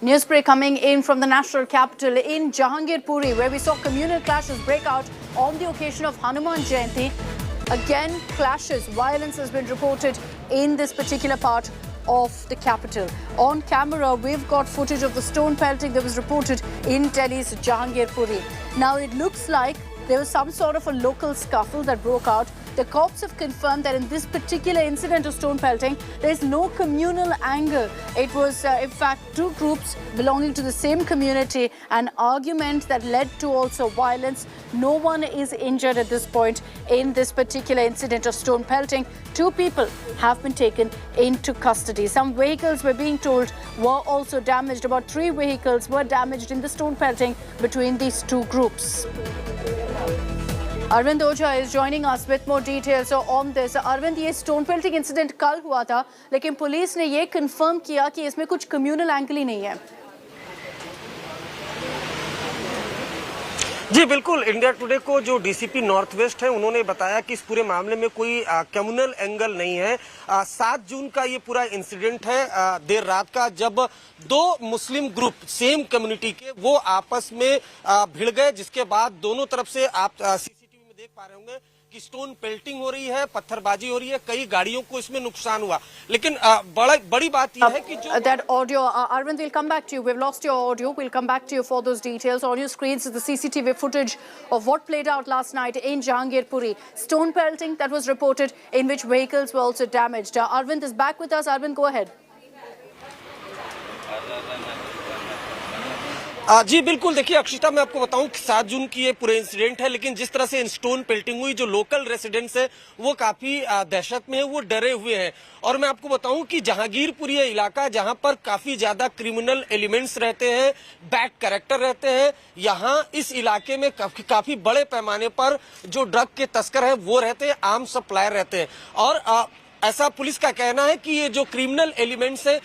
News break coming in from the national capital in Jahangirpuri, where we saw communal clashes break out on the occasion of Hanuman Jayanti. Again, clashes, violence has been reported in this particular part of the capital. On camera, we've got footage of the stone pelting that was reported in Delhi's Jahangirpuri. Now, it looks like there was some sort of a local scuffle that broke out. The cops have confirmed that in this particular incident of stone pelting, there is no communal angle. It was, in fact, two groups belonging to the same community, an argument that led to also violence. No one is injured at this point in this particular incident of stone pelting. Two people have been taken into custody. Some vehicles, we're being told, were also damaged. About 3 vehicles were damaged in the stone pelting between these two groups. Arvind Ojha is joining us with more details on this. Arvind, ये stone pelting incident कल हुआ था, लेकिन police ने ये confirm किया कि इसमें कुछ communal angle ही नहीं है। जी बिल्कुल, इंडिया टुडे को जो डीसीपी नॉर्थ वेस्ट है उन्होंने बताया कि इस पूरे मामले में कोई कम्युनल एंगल नहीं है। 7 जून का ये पूरा इंसिडेंट है, देर रात का, जब 2 मुस्लिम ग्रुप सेम कम्युनिटी के वो आपस में भिड़ गए, जिसके बाद दोनों तरफ से आप सीसीटीवी में देख पा रहे होंगे कि स्टोन पेल्टिंग हो रही है, पत्थरबाजी हो रही है, कई गाड़ियों को इसमें नुकसान हुआ। लेकिन बड़ी बात यह है कि जो that audio, Arvind, we'll come back to you. We've lost your audio. We'll come back to you for those details. On your screens is the CCTV footage of what played out last night in Jahangirpuri. Stone pelting that was reported, in which vehicles were also damaged. Arvind is back with us. Arvind, go ahead. जी बिल्कुल, देखिए अक्षिता, मैं आपको बताऊं कि 7 जून की ये पूरे incident है, लेकिन जिस तरह से स्टोन पेल्टिंग हुई, जो लोकल रेसिडेंट्स है वो काफी दहशत में है, वो डरे हुए हैं। और मैं आपको बताऊं कि जहांगीरपुर ये इलाका है जहां पर काफी ज्यादा क्रिमिनल एलिमेंट्स रहते हैं, बैड कैरेक्टर रहते हैं। यहाँ इस इलाके में काफी बड़े पैमाने पर जो ड्रग के तस्कर है वो रहते हैं, आर्म सप्लायर रहते हैं। और ऐसा पुलिस का कहना है कि ये जो क्रिमिनल एलिमेंट्स है,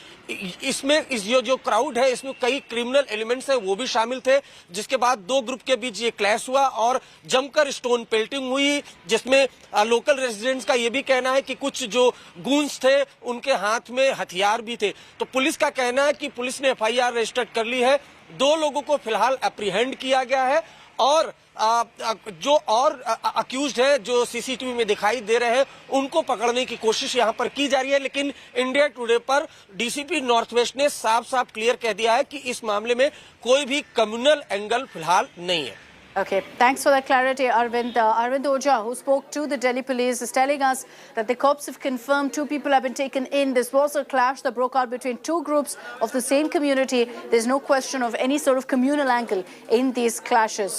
इसमें जो क्राउड है इसमें कई क्रिमिनल एलिमेंट्स है वो भी शामिल थे, जिसके बाद 2 ग्रुप के बीच ये क्लैश हुआ और जमकर स्टोन पेल्टिंग हुई, जिसमें लोकल रेजिडेंट्स का ये भी कहना है कि कुछ जो गूंज थे उनके हाथ में हथियार भी थे। तो पुलिस का कहना है कि पुलिस ने FIR रजिस्टर कर ली है, 2 लोगों को फिलहाल अप्रीहेंड किया गया है और जो और अक्यूज्ड है जो सीसीटीवी में दिखाई दे रहे हैं उनको पकड़ने की कोशिश यहां पर की जा रही है। लेकिन इंडिया टुडे पर डीसीपी नॉर्थ वेस्ट ने साफ साफ क्लियर कह दिया है कि इस मामले में कोई भी कम्युनल एंगल फिलहाल नहीं है। Okay, thanks for that clarity, Arvind. Arvind Ojha, who spoke to the Delhi police, is telling us that the cops have confirmed 2 people have been taken in. This was a clash that broke out between 2 groups of the same community. There's no question of any sort of communal angle in these clashes.